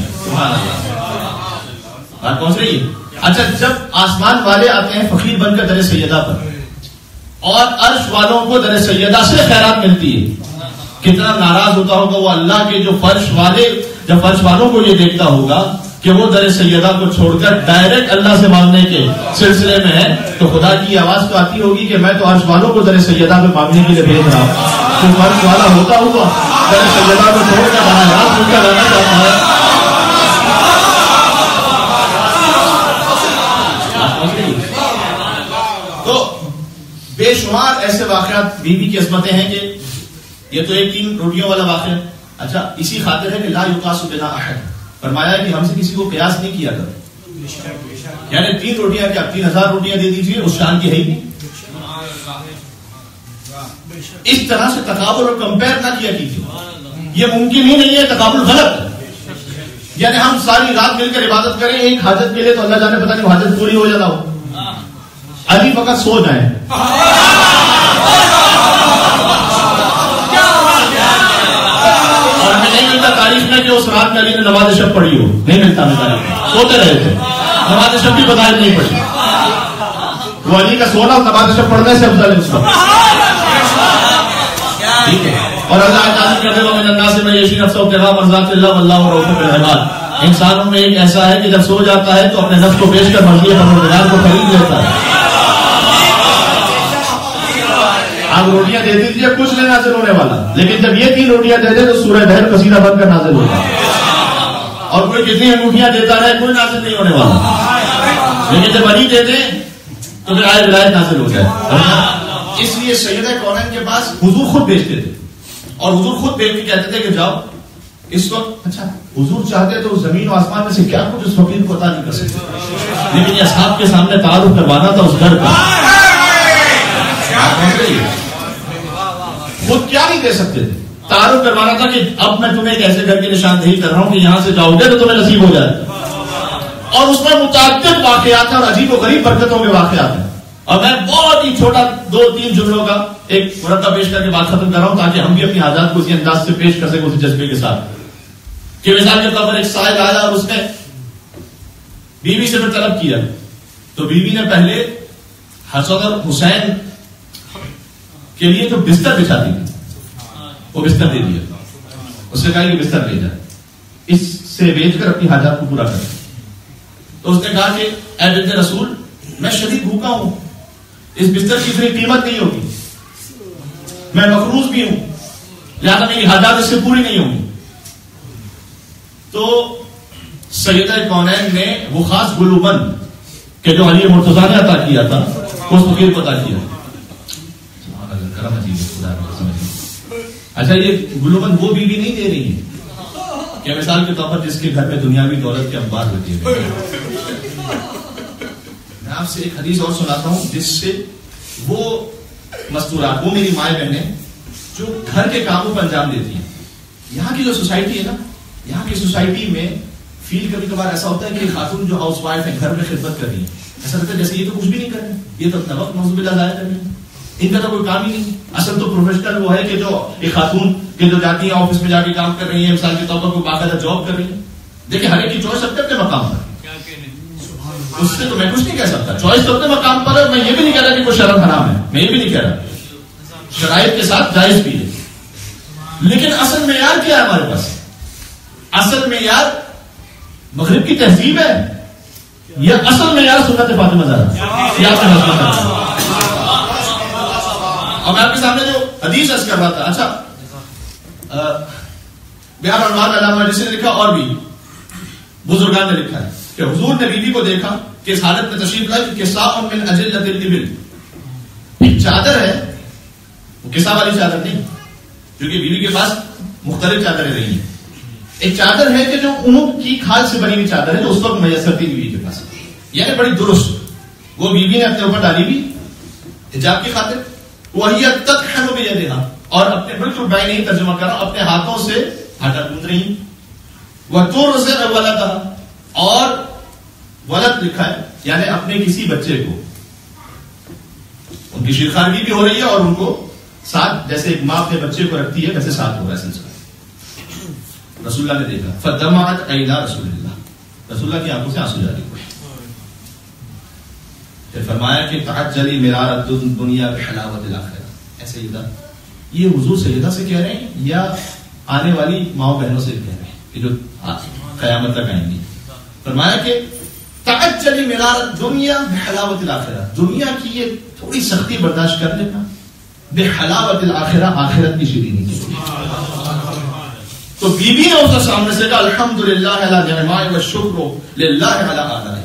بات پہنچ رہی ہے؟ اچھا، جب آسمان والے آتے ہیں فقیر بن کر در سیدہ پر، اور عرش والوں کو در سیدہ سے خیرات ملتی ہے، کتنا ناراض ہوتا ہوگا وہ اللہ کے جو فرش والے، جب فرش والوں کو یہ دیکھتا ہوگا کہ وہ در سیدہ کو چھوڑ کر ڈائریکٹ اللہ سے مانگنے کے سلسلے میں ہے، تو خدا کی آواز تو آتی ہوگی کہ میں تو عرش والوں کو در سیدہ پہ مانگنے کے لیے بھیج رہا ہوں، تو فرش والا ہوتا ہوا در سیدہ کو چھوڑ کر براہ راست ان کا لانا چاہتا ہے۔ تو بے شمار ایسے واقعات بیوی کی عظمتیں ہیں کہ یہ تو ایک 3 روٹیوں والا واقعہ ہے۔ اچھا، اسی خاطر ہے کہ لا یقاس بنا احد، فرمایا کہ ہم سے کسی کو قیاس نہیں کیا کرو، یعنی 3 روٹیاں کیا 3000 روٹیاں دے دیجیے، اس شان کی ہے ہی نہیں۔ اس طرح سے تقابل اور کمپیئر نہ کیا کیجیے، یہ ممکن ہی نہیں ہے، تقابل غلط ہے۔ یعنی ہم ساری رات مل کر عبادت کریں ایک حاجت کے لیے تو اللہ جانے پتہ نہیں حاجت پوری ہو جاتا ہو، علی فقط سو جائیں۔ اور ہمیں نہیں ملتا تاریخ میں کہ اس رات میں علی نے نماز شب پڑھی ہو، نہیں ملتا ہمیں تاریخ میں، سوتے رہے تھے، نماز شب بھی بظاہر نہیں پڑھی۔ وہ علی کا سونا نماز شب پڑھنے سے افضل ہے اس وقت. ٹھیک ہے. اور اللہ تعالیٰ کہتے ہیں ومن الناس من یشری نفسہ ابتغاء مرضات اللہ واللہ رؤوف بالعباد. انسانوں میں ایک ایسا ہے کہ جب سو جاتا ہے تو اپنے نفس کو بیچ کر مرضی پروردگار کو خرید لیتا ہے. آپ روٹیاں دے دیجیے کچھ نہیں نازل ہونے والا, لیکن جب یہ 3 روٹیاں دے دے تو سورہ دہر قصیدہ بن کر نازل ہوتا ہے. اور کوئی کتنی انگوٹھیاں دیتا رہے کوئی نازل نہیں ہونے والا, لیکن جب علی دے دیں تو پھر آئے ولایت نازل ہو جائے. اس لیے سید کونین کے پاس حضور خود بھیجتے تھے, اور حضور خود بھیج کے کہتے تھے کہ جاؤ اس وقت. اچھا حضور چاہتے تو زمین و آسمان میں سے کیا کچھ اس فقیر کو عطا نہیں کر سکتے, لیکن یہ اصحاب کے سامنے تعارف کروانا تھا اس گھر کا. خود کیا نہیں دے سکتے تھے, تعارف کروانا تھا کہ اب میں تمہیں ایک ایسے گھر کی نشاندہی کر رہا ہوں کہ یہاں سے جاؤ گے تو تمہیں نصیب ہو جائے. اور اس میں متعدد واقعات ہیں اور عجیب و غریب برکتوں کے واقعات ہیں. اور میں بہت ہی چھوٹا 2-3 جملوں کا ایک مرتبہ پیش کر کے بات ختم کر رہا ہوں تاکہ ہم بھی اپنی حاجات کو اسی انداز سے پیش کر سکیں, اسی جذبے کے ساتھ. کہ مثال کے طور پر ایک سائل آیا اور اس نے بیوی سے پھر طلب کیا, تو بیوی نے پہلے حسن اور حسین کے لیے جو بستر بچھا دی وہ بستر دے دیا. اس نے کہا کہ بستر لے جائے, اس سے بیچ کر اپنی حاجات کو پورا کر. تو اس نے کہا کہ اے بنت رسول میں شدید بھوکا ہوں, اس بستر کی اتنی قیمت نہیں ہوگی, میں مقروض بھی ہوں, لہذا میری حاجات اس سے پوری نہیں ہوں گی. تو سیدہ کونین نے وہ خاص گلوبند کہ جو علی مرتضیٰ نے عطا کیا تھا اس فقیر کو عطا کیا. اچھا یہ گلوبند وہ بیوی نہیں دے رہی ہے کہ مثال کے طور پر جس کے گھر میں دنیاوی دولت کے انبار ہوتی ہے. میں آپ سے ایک حدیث اور سناتا ہوں جس سے وہ مستورات, وہ میری مائیں بہنیں جو گھر کے کاموں پر انجام دیتی ہیں. یہاں کی جو سوسائٹی ہے نا, یہاں کی سوسائٹی میں فیل کبھی کبھار ایسا ہوتا ہے کہ خاتون جو ہاؤس وائف ہے گھر میں خدمت کر رہی ہے, ایسا لگتا ہے جیسے یہ تو کچھ بھی نہیں کر رہے, یہ تو اپنا وقت محض ضائع کر رہے ہیں, ان کا تو کوئی کام ہی نہیں. اصل تو پروفیشنل وہ ہے کہ جو ایک خاتون کہ جو جاتی ہیں آفس میں جا کے کام کر رہی ہیں, مثال کے طور پر کوئی باقاعدہ جاب کر رہی ہے. دیکھیں ہر ایک کی چوائس اپنے اپنے مقام پر, اس سے تو میں کچھ نہیں کہہ سکتا, چوائس تو اپنے مقام پر ہے. میں یہ بھی نہیں کہہ رہا کہ کوئی شرم حرام ہے, میں یہ بھی نہیں کہہ رہا, شرائط کے ساتھ جائز بھی ہے. لیکن اصل معیار کیا ہے ہمارے پاس؟ اصل معیار مغرب کی تہذیب ہے یا اصل معیار سنت فاطمہ زہرا؟ اور میں آپ کے سامنے جو حدیث عرض کر رہا تھا, اچھا بیان عنوان علامہ جس نے لکھا اور بھی بزرگان نے لکھا ہے کہ حضور نے بیوی کو دیکھا کہ اس حالت میں تشریف لائی کہ کساء من اجلۃ الابل, ایک چادر ہے, وہ کسا والی چادر نہیں کیونکہ بیوی کے پاس مختلف چادریں رہی ہیں. ایک چادر ہے کہ جو اونٹ کی کھال سے بنی ہوئی چادر ہے جو اس وقت میسر تھی بیوی کے پاس, یعنی بڑی درست. وہ بیوی نے اپنے اوپر ڈالی بھی حجاب کی خاطر, وہی تطحن بیدہا, اور اپنے بالکل بائیں نہیں ترجمہ کر رہا, اپنے ہاتھوں سے آٹا گوندھ رہی. وترضع ولدہا, اور ولد لکھا ہے یعنی اپنے کسی بچے کو, ان کی شیرخواری بھی ہو رہی ہے اور ان کو ساتھ, جیسے ایک ماں اپنے بچے کو رکھتی ہے ویسے ساتھ ہو رہا ہے سلسلہ. رسول اللہ نے دیکھا فدمعت عینا رسول اللہ, رسول اللہ کی آنکھوں سے آنسو جاری ہوئے. پھر فرمایا کہ تعجلی مرارت دنیا بحلاوت الاخرہ. اے سیدہ, یہ حضور سیدہ سے کہہ رہے ہیں یا آنے والی ماؤں بہنوں سے کہہ رہے ہیں کہ جو قیامت تک آئیں گی؟ فرمایا کہ تعجلی مرارت دنیا بحلاوت الاخرہ, دنیا کی یہ تھوڑی سختی برداشت کر لینا, بحلاوت الاخرہ, آخرت کی شیرینی کی. تو بی بی نے اس کے سامنے سے کہا الحمدللہ علی نعمائہ والشکر للہ علی آلائہ,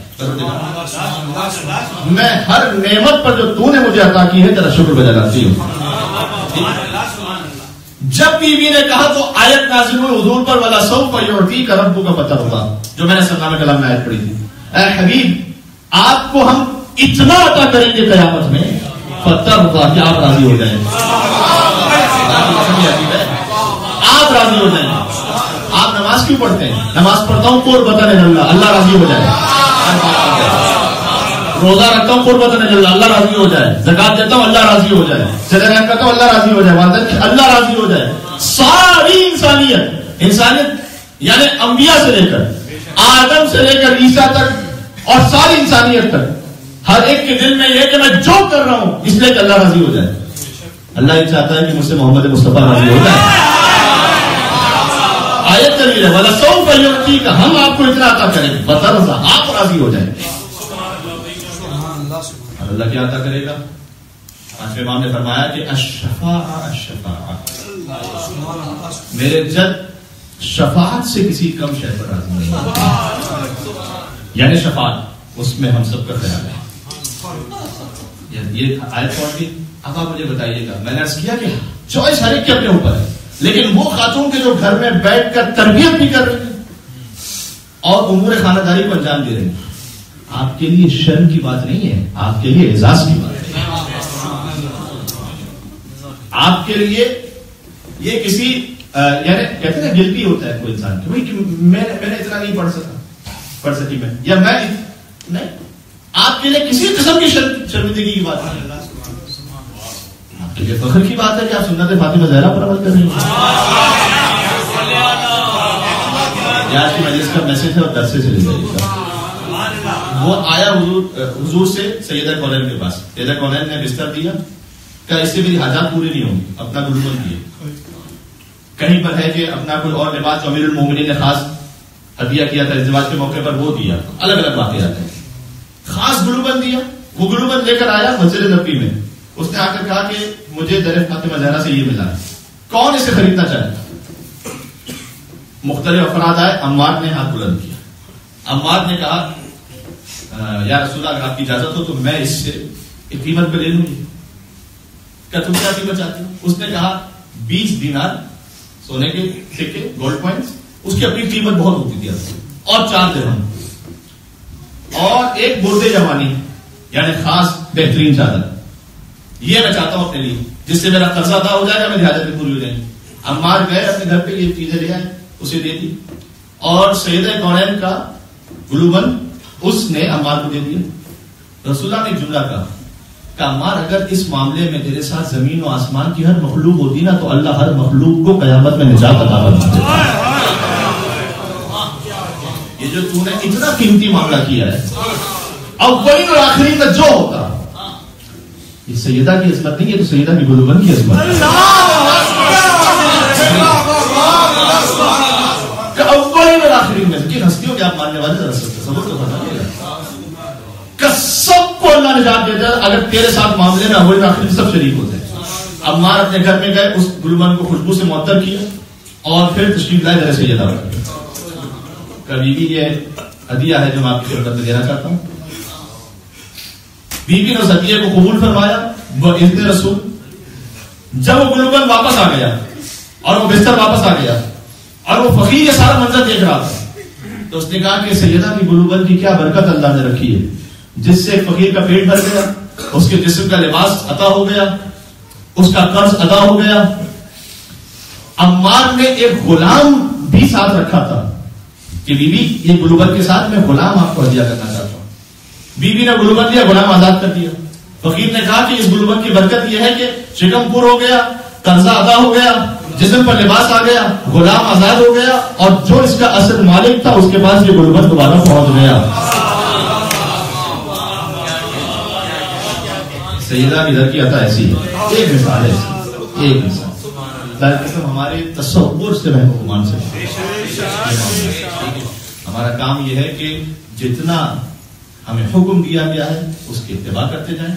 میں ہر نعمت پر جو تو نے مجھے عطا کی ہے تیرا شکر بجا لاتی ہوں. جب بیوی نے کہا تو آیت نازل ہوئی حضور پر ولا سوف یعطیک ربک فترضی, جو میں نے سلام کلام میں آیت پڑھی تھی. اے حبیب آپ کو ہم اتنا عطا کریں گے قیامت میں فترضی, کہ آپ راضی ہو جائیں, آپ راضی ہو جائیں. آپ نماز کیوں پڑھتے ہیں؟ نماز پڑھتا ہوں قربۃ للہ, اللہ راضی ہو جائے. روزہ رکھتا ہوں قربۃ للہ, اللہ راضی ہو جائے. زکات دیتا ہوں اللہ راضی ہو جائے. صلہ رحم کرتا ہوں اللہ راضی ہو جائے. والدین اللہ راضی ہو جائے. ساری انسانیت یعنی انبیاء سے لے کر آدم سے لے کر عیسیٰ تک اور ساری انسانیت تک ہر ایک کے دل میں یہ کہ میں جو کر رہا ہوں اس لیے کہ اللہ راضی ہو جائے. اللہ یہ چاہتا ہے کہ مجھ سے محمد مصطفیٰ راضی ہو جائے. آیت کریے وَلَسَوْفَ يُعْطِيكَ, ہم آپ کو اتنا عطا کریں گے بترضا, آپ راضی ہو جائیں. اور اللہ کیا عطا کرے گا؟ پانچویں امام نے فرمایا کہ الشفاعہ, میرے جد شفاعت سے کسی کم شے پر راضی نہیں, یعنی شفاعت اس میں ہم سب کا خیال ہے. یہ آیت پڑھ کے اب آپ مجھے بتائیے گا, میں نے عرض کیا کہ چوائس ہر ایک کے اپنے اوپر ہے, لیکن وہ خاتون کے جو گھر میں بیٹھ کر تربیت بھی کر رہی ہیں اور امور خانہ داری کو انجام دے رہی ہیں, آپ کے لیے شرم کی بات نہیں ہے, آپ کے لیے اعزاز کی بات ہے. آپ کے لیے یہ کسی یعنی کہتے ہیں گلٹی ہوتا ہے کوئی انسان کہ میں نے اتنا نہیں پڑھ سکی میں, یا میں نہیں, آپ کے لیے کسی قسم کی شرمندگی کی بات نہیں, آپ کے لیے فخر کی بات ہے کہ آپ سنت فاطمہ زہرا پر عمل کر رہے ہیں. آج کی مجلس کا میسج ہے اور درس سے لے جائیے گا. وہ آیا حضور سے سیدہ کونین کے پاس, سیدہ کونین نے بستر دیا کہ اس سے میری حاجات پوری نہیں ہوں گی, اپنا گلوبند دیے. کہیں پر ہے کہ اپنا کوئی اور لباس جو امیر المومنین نے خاص ہدیہ کیا تھا ازدواج کے موقع پر وہ دیا, الگ الگ واقعات ہیں. خاص گلوبند دیا, وہ گلوبند لے کر آیا مسجد نبوی میں, اس نے آ کر کہا کہ مجھے در فاطمہ زہرا سے یہ ملا ہے, کون اسے خریدنا چاہتا؟ مختلف افراد آئے, عمار نے ہاتھ بلند کیا. عمار نے کہا یا رسول اللہ اگر آپ کی اجازت ہو تو میں اس سے ایک قیمت پہ لے لوں گی. کیا تم کیا قیمت چاہتی ہو؟ اس نے کہا 20 دینار سونے کے سکے, گولڈ کوائنس, اس کی اپنی قیمت بہت ہوتی تھی, اور 4 درہم اور ایک برد جوانی یعنی خاص بہترین چادر, یہ میں چاہتا ہوں اپنے لیے جس سے میرا قرضہ ادا ہو جائے گا, میری حاجت بھی پوری ہو جائے گی. عمار گئے اپنے گھر پہ, یہ چیزیں لے آئے, اسے دے دی, اور سیدہ کونین کا گلوبند اس نے عمار کو دے دیا. رسول اللہ نے جملہ کہا کہ عمار اگر اس معاملے میں تیرے ساتھ زمین و آسمان کی ہر مخلوق ہوتی نا تو اللہ ہر مخلوق کو قیامت میں نجات عطا فرما دیتا. یہ جو تو نے اتنا قیمتی معاملہ کیا ہے, اولین اور آخرین کا جو ہوتا, یہ سیدہ کی عظمت نہیں ہے, تو سیدہ کی گلوبند کی عظمت ہے. اولین اور آخرین میں کن ہستیوں کے آپ ماننے والے تصور تو بتائیے گا کہ سب کو اللہ نجات دیتا ہے اگر تیرے ساتھ معاملے میں اولین اور آخرین سب شریک ہوتے ہیں. عمار اپنے گھر میں گئے, اس گلوبند کو خوشبو سے معطر کیا اور پھر تشریف لائے در سیدہ پر. بی بی یہ ہدیہ ہے جو میں آپ کی خدمت میں دینا چاہتا ہوں. بی بی نے اس ہدیہ کو قبول فرمایا باذن رسول. جب وہ گلوبند واپس آ گیا اور وہ بستر واپس آ گیا اور وہ فقیر یہ سارا منظر دیکھ رہا تھا, تو اس نے کہا کہ سیدہ کی گلوبند کی کیا برکت اللہ نے رکھی ہے, جس سے فقیر کا پیٹ بھر گیا, اس کے جسم کا لباس عطا ہو گیا, اس کا قرض ادا ہو گیا. عمار نے ایک غلام بھی ساتھ رکھا تھا کہ بی بی یہ گلوبند کے ساتھ میں غلام آپ کو ہدیہ کرنا چاہتا ہوں. بی بی نے گلوبند دیا, غلام آزاد کر دیا. فقیر نے کہا کہ اس گلوبند کی برکت یہ ہے کہ شکم پور ہو گیا, قرضہ ادا ہو گیا, جسم پر لباس آ گیا, غلام آزاد ہو گیا, اور جو اس کا اصل مالک تھا اس کے پاس یہ گلوبند دوبارہ پہنچ گیا. سیدہ کی در کی عطا ایسی ہے, ایک مثال ہے, ایک مثال ہمارے تصور سے محبوب مان سکتے. ہمارا کام یہ ہے کہ جتنا ہمیں حکم دیا گیا ہے اس کی اتباع کرتے جائیں,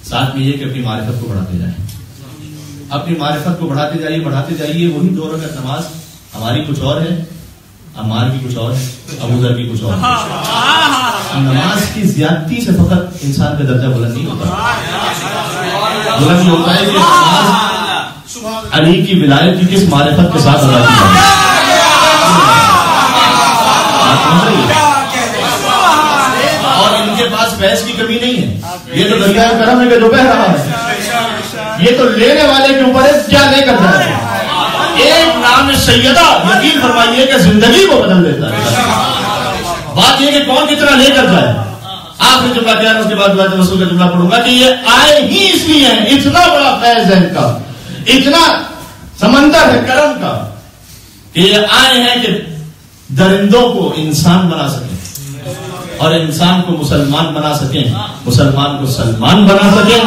ساتھ میں یہ کہ اپنی معرفت کو بڑھاتے جائیں. اپنی معرفت کو بڑھاتے جائیے. وہی 2 رکعت نماز ہماری کچھ اور ہے, عمار کی کچھ اور ہے, ابو ذر کی کچھ اور ہے. نماز کی زیادتی سے فقط انسان کا درجہ بلند نہیں ہوتا. بلند ہوتا ہے کہ نماز علی کی ولایت کی کس معرفت کے ساتھ ادا کی جائے. اور ان کے پاس فیض کی کمی نہیں ہے. یہ تو دریائے کرم ہے کہ جو بہہ رہا ہے, یہ تو لینے والے کے اوپر ہے کیا لے کر جائے. ایک نام سیدہ یقین فرمائیے کہ زندگی کو بدل دیتا ہے. بات یہ کہ کون کتنا لے کر جائے. آخری جملہ کیا ہے, اس کے بعد رسول کا جملہ پڑھوں گا کہ یہ آئے ہی اس لیے ہیں, اتنا بڑا فیض ہے ان کا, اتنا سمندر ہے کرم کا کہ یہ آئے ہیں کہ درندوں کو انسان بنا سکے. اور انسان کو مسلمان بنا سکیں، مسلمان کو سلمان بنا سکیں،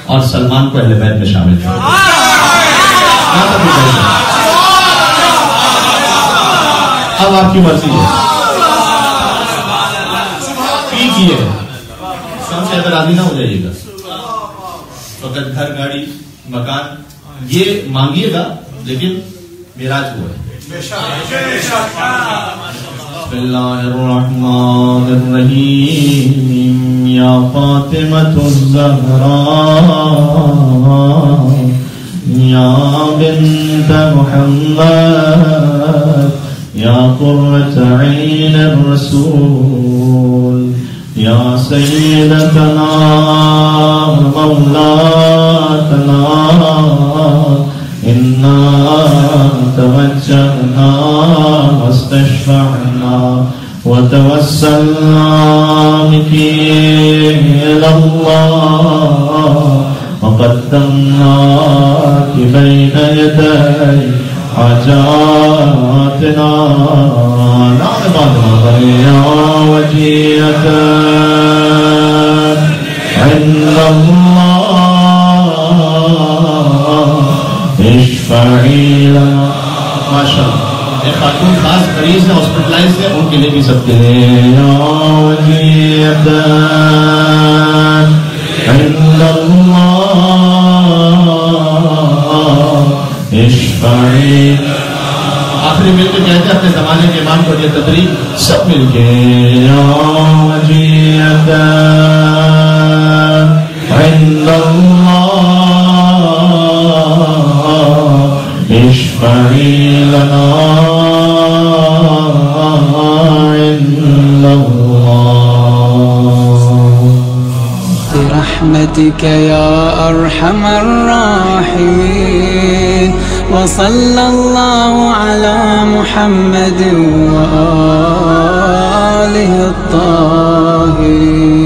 اور سلمان کو اہل بیت میں شامل کریں. اب آپ کی مرضی ہے، پی کیے کم سے اعتراضی نہ ہو جائیے گا. فقط گھر گاڑی مکان یہ مانگیے گا، لیکن معراج ہوا ہے. بسم اللہ الرحمن الرحیم. یا فاطمۃ الزہراء یا بنت محمد یا قرۃ عین الرسول یا سیدتنا مولاتنا انا توجہنا واستشفعنا وتوسلنا بك إلى الله وقدمناك بين يدي حاجاتنا نعم يا وجيهة عند الله اشفعي لنا. ما شاء اللہ ایک خاتون خاص مریض ہے، ہاسپٹلائز ہے، ان کے لیے بھی سب کے لیے یا وجیہۃ عند اللہ اشفعی. آخری مل کے کہتے ہیں اپنے زمانے کے امام کو یہ تدریب سب مل کے یا وجیہۃ عند اللہ اشفعی لنا عند اللہ. برحمتك يا أرحم الراحمين وصلى الله على محمد وآله الطاهرين.